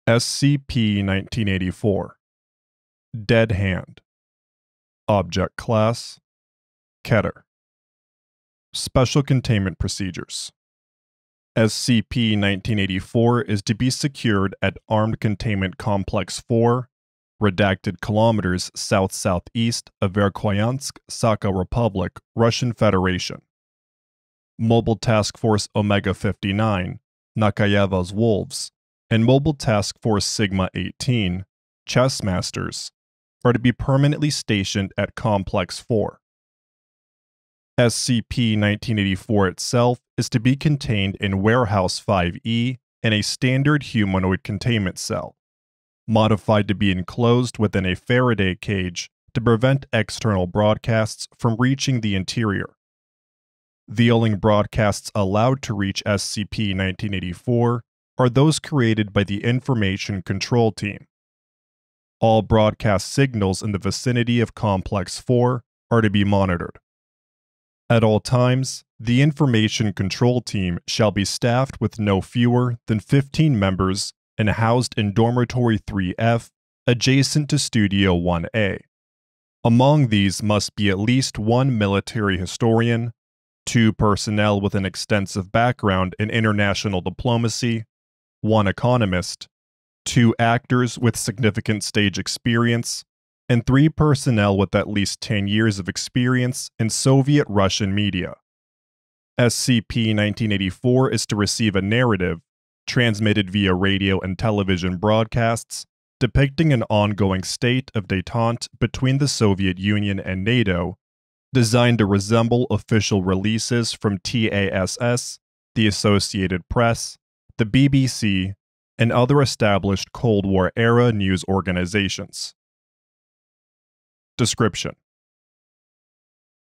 SCP-1984 Dead Hand. Object Class Keter. Special Containment Procedures. SCP-1984 is to be secured at Armed Containment Complex 4, redacted kilometers south-southeast of Verkhoyansk, Sakha Republic, Russian Federation. Mobile Task Force Omega-59, Nakayeva's Wolves, and Mobile Task Force Sigma-18, Chess Masters, are to be permanently stationed at Complex 4. SCP-1984 itself is to be contained in Warehouse 5E in a standard humanoid containment cell, modified to be enclosed within a Faraday cage to prevent external broadcasts from reaching the interior. The only broadcasts allowed to reach SCP-1984 are those created by the Information Control Team. All broadcast signals in the vicinity of Complex 4 are to be monitored. At all times, the Information Control Team shall be staffed with no fewer than 15 members and housed in Dormitory 3F, adjacent to Studio 1A. Among these must be at least one military historian, 2 personnel with an extensive background in international diplomacy, 1 economist, 2 actors with significant stage experience, and 3 personnel with at least 10 years of experience in Soviet Russian media. SCP-1984 is to receive a narrative, transmitted via radio and television broadcasts, depicting an ongoing state of détente between the Soviet Union and NATO, designed to resemble official releases from TASS, the Associated Press, the BBC, and other established Cold War-era news organizations. Description: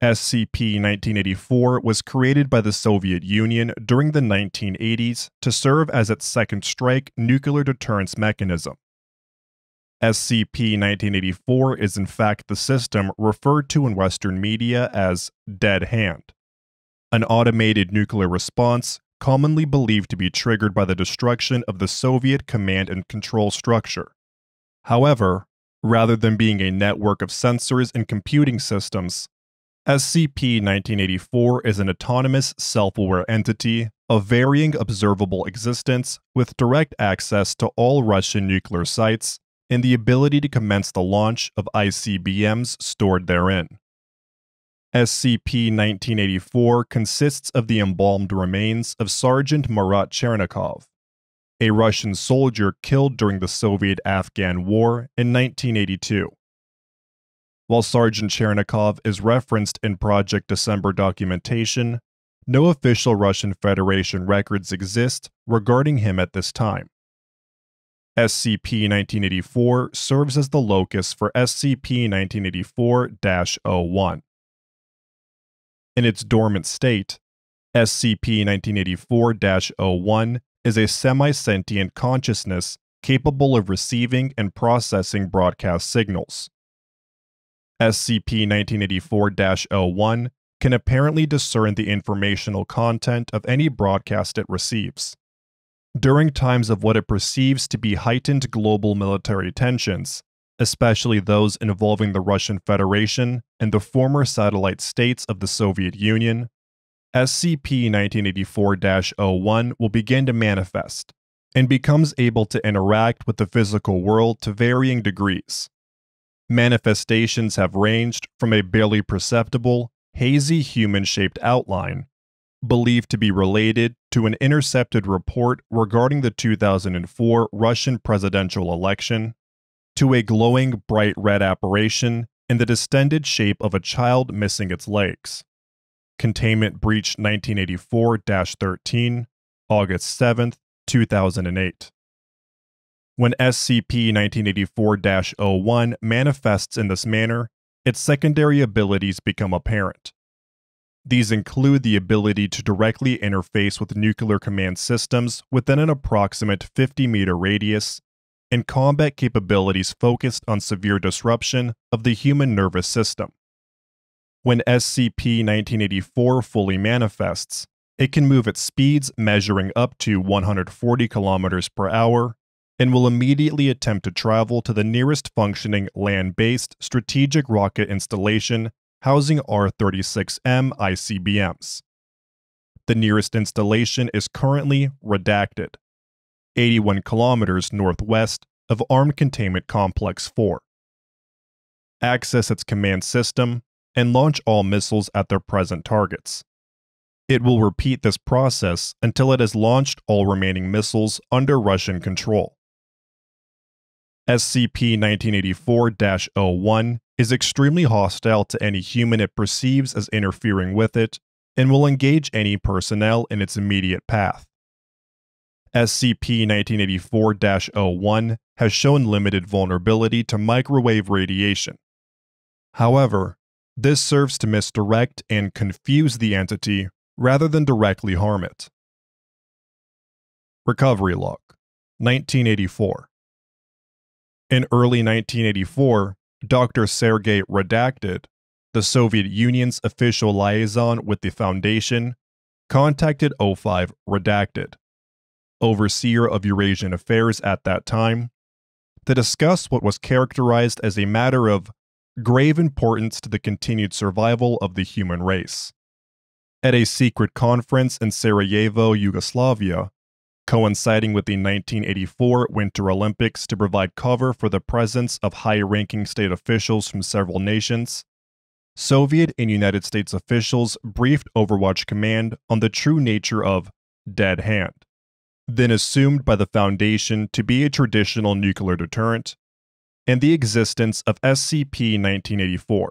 SCP-1984 was created by the Soviet Union during the 1980s to serve as its second strike nuclear deterrence mechanism. SCP-1984 is in fact the system referred to in Western media as Dead Hand, an automated nuclear response commonly believed to be triggered by the destruction of the Soviet command and control structure. However, rather than being a network of sensors and computing systems, SCP-1984 is an autonomous, self-aware entity of varying observable existence with direct access to all Russian nuclear sites and the ability to commence the launch of ICBMs stored therein. SCP-1984 consists of the embalmed remains of Sergeant Marat Chernikov, a Russian soldier killed during the Soviet-Afghan War in 1982. While Sergeant Chernikov is referenced in Project December documentation, no official Russian Federation records exist regarding him at this time. SCP-1984 serves as the locus for SCP-1984-01. In its dormant state, SCP-1984-01 is a semi-sentient consciousness capable of receiving and processing broadcast signals. SCP-1984-01 can apparently discern the informational content of any broadcast it receives. During times of what it perceives to be heightened global military tensions, especially those involving the Russian Federation and the former satellite states of the Soviet Union, SCP-1984-01 will begin to manifest, and becomes able to interact with the physical world to varying degrees. Manifestations have ranged from a barely perceptible, hazy human-shaped outline, believed to be related to an intercepted report regarding the 2004 Russian presidential election, to a glowing bright red apparition in the distended shape of a child missing its legs. Containment Breach 1984-13, August 7, 2008. When SCP-1984-01 manifests in this manner, its secondary abilities become apparent. These include the ability to directly interface with nuclear command systems within an approximate 50-meter radius, and combat capabilities focused on severe disruption of the human nervous system. When SCP-1984 fully manifests, it can move at speeds measuring up to 140 km per hour and will immediately attempt to travel to the nearest functioning land-based strategic rocket installation housing R-36M ICBMs. The nearest installation is currently redacted, 81 kilometers northwest of Armed Containment Complex 4. Access its command system and launch all missiles at their present targets. It will repeat this process until it has launched all remaining missiles under Russian control. SCP-1984-01 is extremely hostile to any human it perceives as interfering with it and will engage any personnel in its immediate path. SCP-1984-01 has shown limited vulnerability to microwave radiation. However, this serves to misdirect and confuse the entity rather than directly harm it. Recovery Log 1984. In early 1984, Dr. Sergei Redacted, the Soviet Union's official liaison with the Foundation, contacted O5 Redacted, overseer of Eurasian affairs at that time, to discuss what was characterized as a matter of grave importance to the continued survival of the human race. At a secret conference in Sarajevo, Yugoslavia, coinciding with the 1984 Winter Olympics to provide cover for the presence of high-ranking state officials from several nations, Soviet and United States officials briefed Overwatch Command on the true nature of Dead Hand, then assumed by the Foundation to be a traditional nuclear deterrent, and the existence of SCP-1984.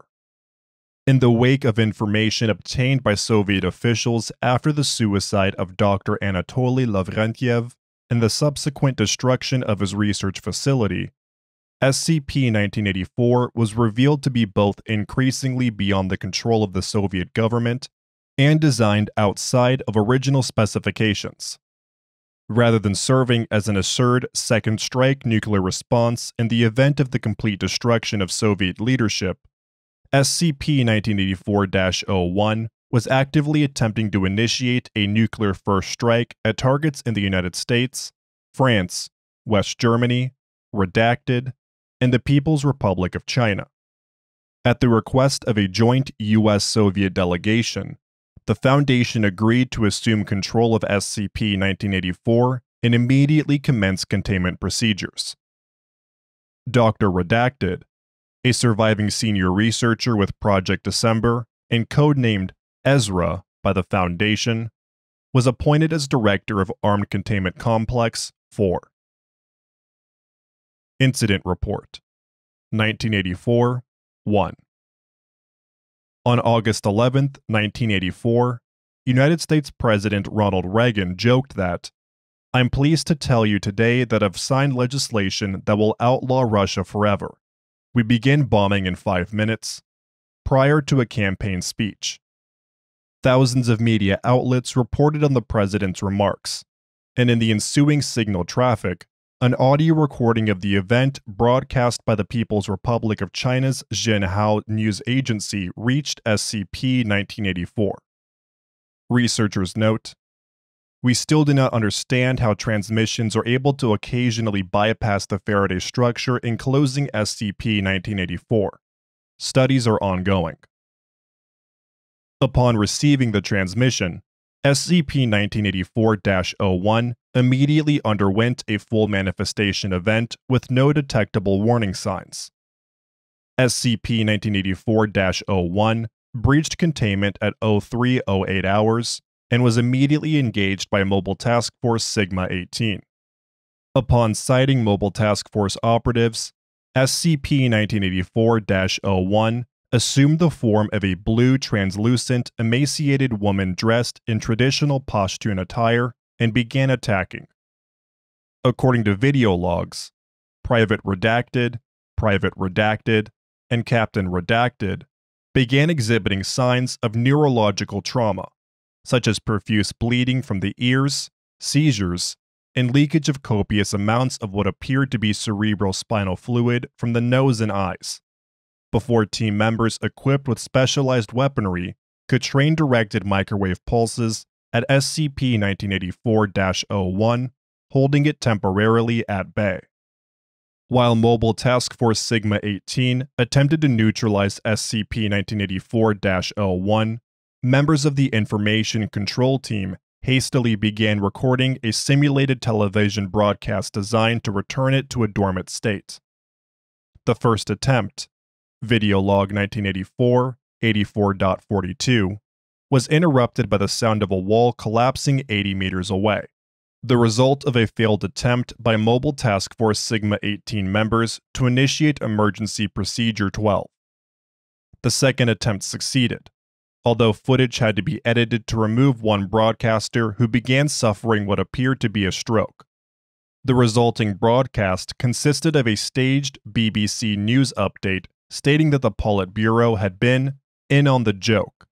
In the wake of information obtained by Soviet officials after the suicide of Dr. Anatoly Lavrentiev and the subsequent destruction of his research facility, SCP-1984 was revealed to be both increasingly beyond the control of the Soviet government and designed outside of original specifications. Rather than serving as an assured second strike nuclear response in the event of the complete destruction of Soviet leadership, SCP-1984-01 was actively attempting to initiate a nuclear first strike at targets in the United States, France, West Germany, Redacted, and the People's Republic of China. At the request of a joint U.S.-Soviet delegation, the Foundation agreed to assume control of SCP-1984 and immediately commence containment procedures. Dr. Redacted, a surviving senior researcher with Project December and codenamed Ezra by the Foundation, was appointed as Director of Armed Containment Complex 4. Incident Report 1984-1. On August 11, 1984, United States President Ronald Reagan joked that, "I'm pleased to tell you today that I've signed legislation that will outlaw Russia forever. We begin bombing in 5 minutes," prior to a campaign speech. Thousands of media outlets reported on the president's remarks, and in the ensuing signal traffic, an audio recording of the event broadcast by the People's Republic of China's Xinhua news agency reached SCP-1984. Researchers note, "We still do not understand how transmissions are able to occasionally bypass the Faraday structure enclosing SCP-1984. Studies are ongoing." Upon receiving the transmission, SCP-1984-01 immediately underwent a full manifestation event with no detectable warning signs. SCP-1984-01 breached containment at 03:08 hours and was immediately engaged by Mobile Task Force Sigma-18. Upon sighting Mobile Task Force operatives, SCP-1984-01 assumed the form of a blue, translucent, emaciated woman dressed in traditional Pashtun attire and began attacking. According to video logs, Private Redacted, and Captain Redacted began exhibiting signs of neurological trauma, such as profuse bleeding from the ears, seizures, and leakage of copious amounts of what appeared to be cerebrospinal fluid from the nose and eyes, before team members equipped with specialized weaponry could train directed microwave pulses at SCP-1984-01 holding it temporarily at bay. While Mobile Task Force Sigma-18 attempted to neutralize SCP-1984-01, members of the Information Control Team hastily began recording a simulated television broadcast designed to return it to a dormant state. The first attempt, Video Log 1984, 84.42, was interrupted by the sound of a wall collapsing 80 meters away, the result of a failed attempt by Mobile Task Force Sigma-18 members to initiate Emergency Procedure 12. The second attempt succeeded, although footage had to be edited to remove one broadcaster who began suffering what appeared to be a stroke. The resulting broadcast consisted of a staged BBC News update stating that the Politburo had been in on the joke,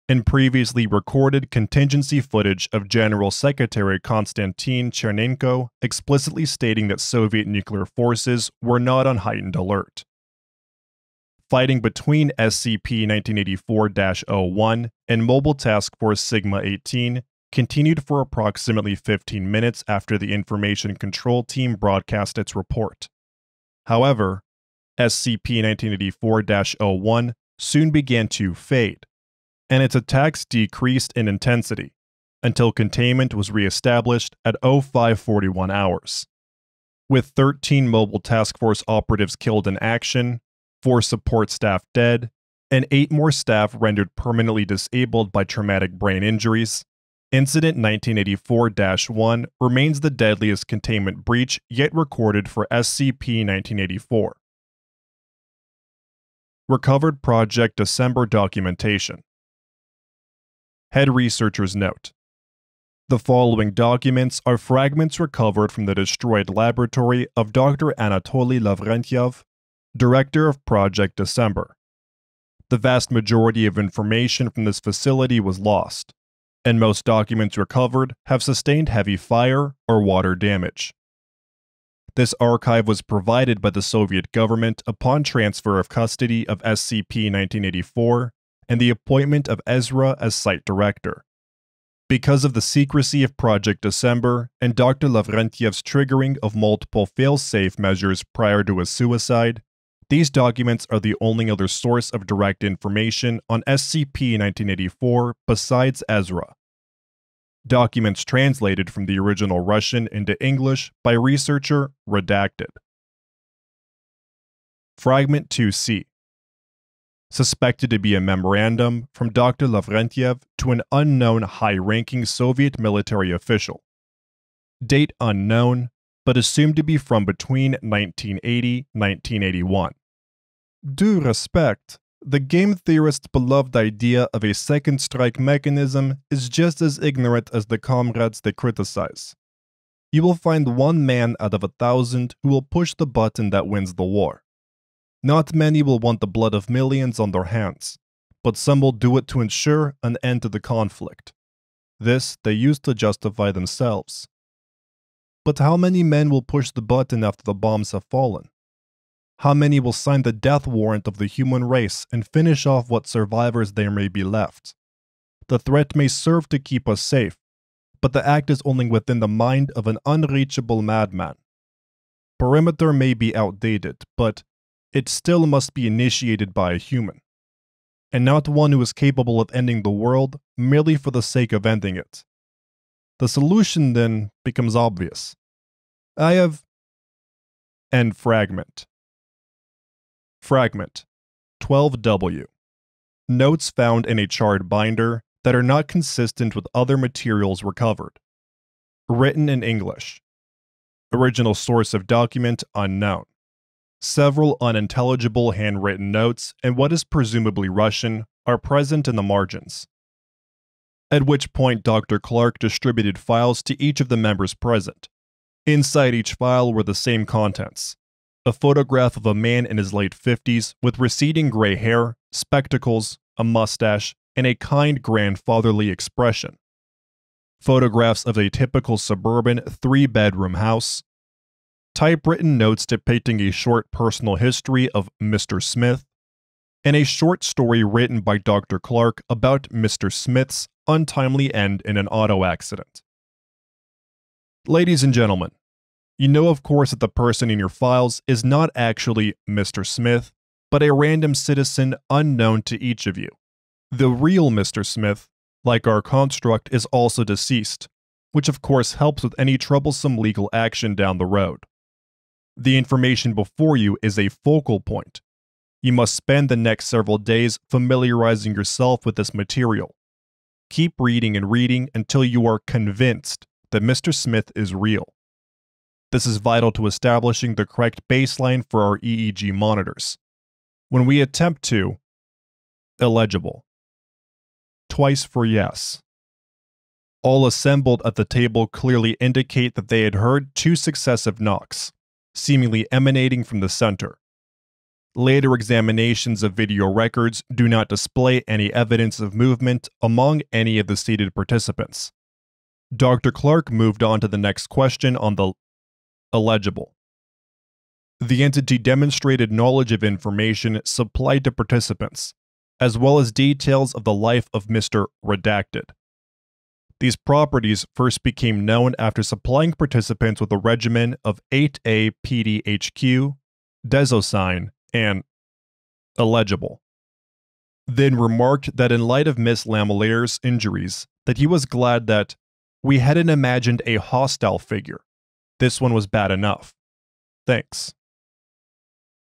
and previously recorded contingency footage of General Secretary Konstantin Chernenko explicitly stating that Soviet nuclear forces were not on heightened alert. Fighting between SCP-1984-01 and Mobile Task Force Sigma-18 continued for approximately 15 minutes after the Information Control Team broadcast its report. However, SCP-1984-01 soon began to fade, and its attacks decreased in intensity until containment was re-established at 0541 hours. With 13 Mobile Task Force operatives killed in action, 4 support staff dead, and 8 more staff rendered permanently disabled by traumatic brain injuries, Incident 1984-1 remains the deadliest containment breach yet recorded for SCP-1984. Recovered Project December documentation. Head Researcher's Note: the following documents are fragments recovered from the destroyed laboratory of Dr. Anatoly Lavrentiev, Director of Project December. The vast majority of information from this facility was lost, and most documents recovered have sustained heavy fire or water damage. This archive was provided by the Soviet government upon transfer of custody of SCP-1984 and the appointment of Ezra as site director. Because of the secrecy of Project December and Dr. Lavrentiev's triggering of multiple fail-safe measures prior to his suicide, these documents are the only other source of direct information on SCP-1984 besides Ezra. Documents translated from the original Russian into English by researcher redacted. Fragment 2C. Suspected to be a memorandum from Dr. Lavrentiev to an unknown high-ranking Soviet military official. Date unknown, but assumed to be from between 1980-1981. Due respect, the game theorist's beloved idea of a second strike mechanism is just as ignorant as the comrades they criticize. You will find 1 man out of 1,000 who will push the button that wins the war. Not many will want the blood of millions on their hands, but some will do it to ensure an end to the conflict. This they use to justify themselves. But how many men will push the button after the bombs have fallen? How many will sign the death warrant of the human race and finish off what survivors there may be left? The threat may serve to keep us safe, but the act is only within the mind of an unreachable madman. Perimeter may be outdated, but it still must be initiated by a human, and not one who is capable of ending the world merely for the sake of ending it. The solution then becomes obvious. I have... End fragment. Fragment 12W. Notes found in a charred binder that are not consistent with other materials recovered. Written in English. Original source of document unknown. Several unintelligible handwritten notes and what is presumably Russian are present in the margins. At which point Dr. Clark distributed files to each of the members present. Inside each file were the same contents. A photograph of a man in his late 50s with receding gray hair, spectacles, a mustache, and a kind grandfatherly expression. Photographs of a typical suburban 3-bedroom house. Typewritten notes depicting a short personal history of Mr. Smith, and a short story written by Dr. Clark about Mr. Smith's untimely end in an auto accident. Ladies and gentlemen, you know of course that the person in your files is not actually Mr. Smith, but a random citizen unknown to each of you. The real Mr. Smith, like our construct, is also deceased, which of course helps with any troublesome legal action down the road. The information before you is a focal point. You must spend the next several days familiarizing yourself with this material. Keep reading and reading until you are convinced that Mr. Smith is real. This is vital to establishing the correct baseline for our EEG monitors. When we attempt to illegible. Twice for yes. All assembled at the table clearly indicate that they had heard 2 successive knocks, seemingly emanating from the center. Later examinations of video records do not display any evidence of movement among any of the seated participants. Dr. Clark moved on to the next question on the illegible. The entity demonstrated knowledge of information supplied to participants, as well as details of the life of Mr. Redacted. These properties first became known after supplying participants with a regimen of 8A PDHQ, Desosine, and illegible. Then remarked that in light of Miss Lamellier's injuries, that he was glad that we hadn't imagined a hostile figure. This one was bad enough. Thanks.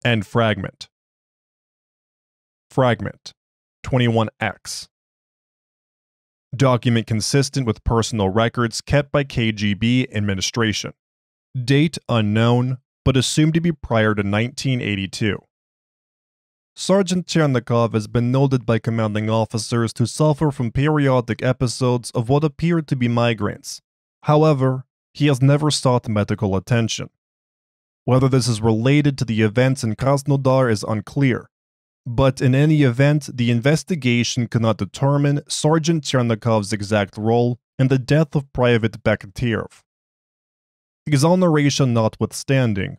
And Fragment. Fragment 21X. Document consistent with personal records kept by KGB administration. Date unknown, but assumed to be prior to 1982. Sergeant Chernikov has been noted by commanding officers to suffer from periodic episodes of what appeared to be migraines. However, he has never sought medical attention. Whether this is related to the events in Krasnodar is unclear, but in any event, the investigation cannot determine Sergeant Chernikov's exact role in the death of Private Bekhterev. Exoneration notwithstanding,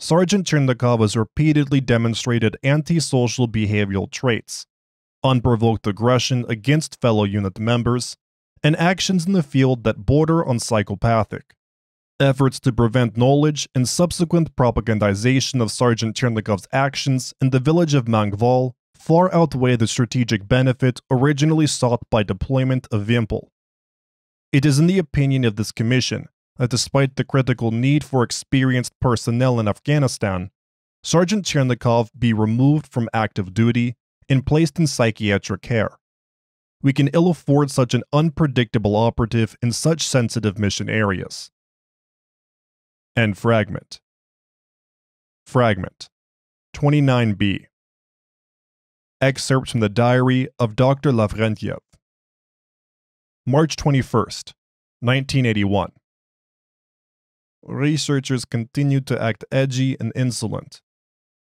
Sergeant Chernikov has repeatedly demonstrated antisocial behavioral traits, unprovoked aggression against fellow unit members, and actions in the field that border on psychopathic. Efforts to prevent knowledge and subsequent propagandization of Sergeant Chernikov's actions in the village of Mangval far outweigh the strategic benefit originally sought by deployment of Vimpel. It is in the opinion of this commission that despite the critical need for experienced personnel in Afghanistan, Sergeant Chernikov be removed from active duty and placed in psychiatric care. We can ill afford such an unpredictable operative in such sensitive mission areas. And Fragment. Fragment 29B. Excerpts from the diary of Dr. Lavrentiev. March 21st, 1981. Researchers continue to act edgy and insolent.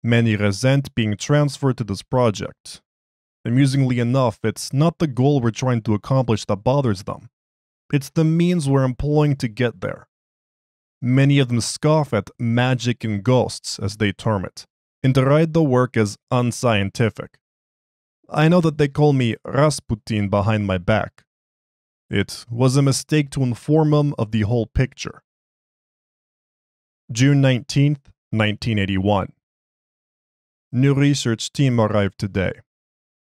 Many resent being transferred to this project. Amusingly enough, it's not the goal we're trying to accomplish that bothers them. It's the means we're employing to get there. Many of them scoff at magic and ghosts, as they term it, and deride the work as unscientific. I know that they call me Rasputin behind my back. It was a mistake to inform them of the whole picture. June 19th, 1981. New research team arrived today.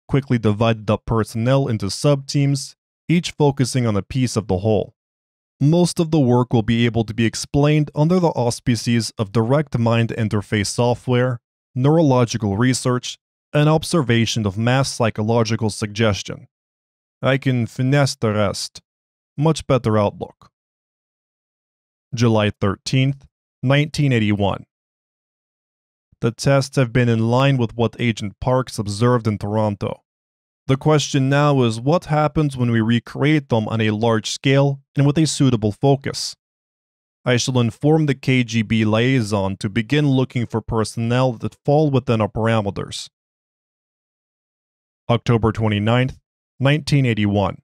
Quickly divided up personnel into sub-teams, each focusing on a piece of the whole. Most of the work will be able to be explained under the auspices of direct mind interface software, neurological research, and observation of mass psychological suggestion. I can finesse the rest. Much better outlook. July 13th, 1981. The tests have been in line with what Agent Parks observed in Toronto. The question now is what happens when we recreate them on a large scale and with a suitable focus. I shall inform the KGB liaison to begin looking for personnel that fall within our parameters. October 29th, 1981.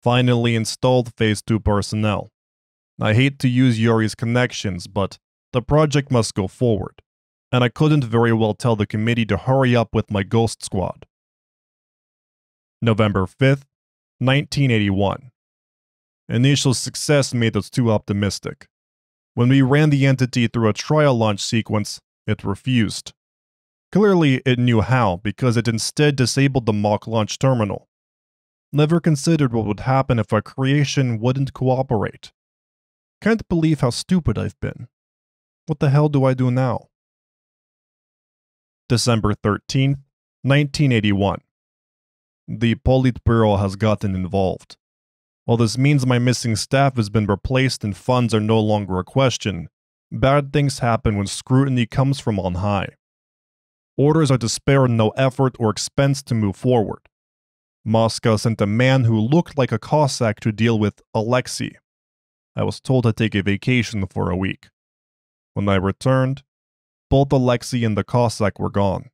Finally installed Phase 2 personnel. I hate to use Yuri's connections, but the project must go forward, and I couldn't very well tell the committee to hurry up with my ghost squad. November 5th, 1981. Initial success made us too optimistic. When we ran the entity through a trial launch sequence, it refused. Clearly, it knew how because it instead disabled the mock launch terminal. Never considered what would happen if our creation wouldn't cooperate. Can't believe how stupid I've been. What the hell do I do now? December 13th, 1981. The Politburo has gotten involved. While this means my missing staff has been replaced and funds are no longer a question, bad things happen when scrutiny comes from on high. Orders are to spare no effort or expense to move forward. Moscow sent a man who looked like a Cossack to deal with Alexei. I was told to take a vacation for a week. When I returned, both Alexei and the Cossack were gone.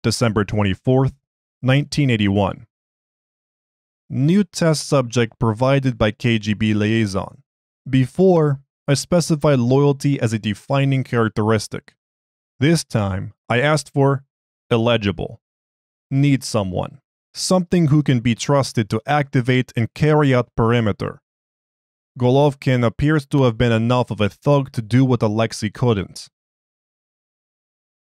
December 24th, 1981. New test subject provided by KGB liaison. Before, I specified loyalty as a defining characteristic. This time, I asked for illegible. Need someone. Something who can be trusted to activate and carry out perimeter. Golovkin appears to have been enough of a thug to do what Alexei couldn't.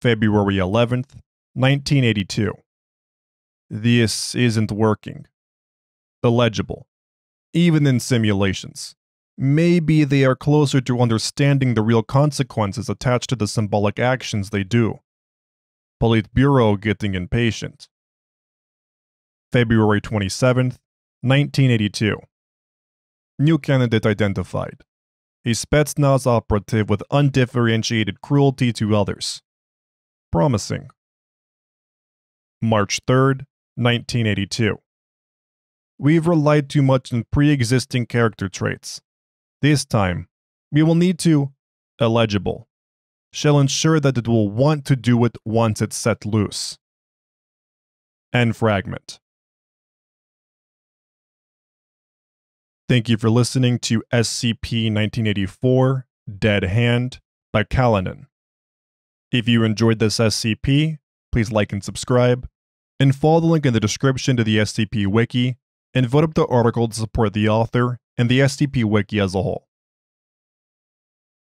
February 11th, 1982. This isn't working. Illegible. Even in simulations. Maybe they are closer to understanding the real consequences attached to the symbolic actions they do. Politburo getting impatient. February 27th, 1982. New candidate identified. A Spetsnaz operative with undifferentiated cruelty to others. Promising. March 3rd, 1982. We've relied too much on pre-existing character traits. This time, we will need to illegible. Shall ensure that it will want to do it once it's set loose. End fragment. Thank you for listening to SCP-1984 Dead Hand by Kalinin. If you enjoyed this SCP, please like and subscribe, and follow the link in the description to the SCP Wiki, and vote up the article to support the author and the SCP Wiki as a whole.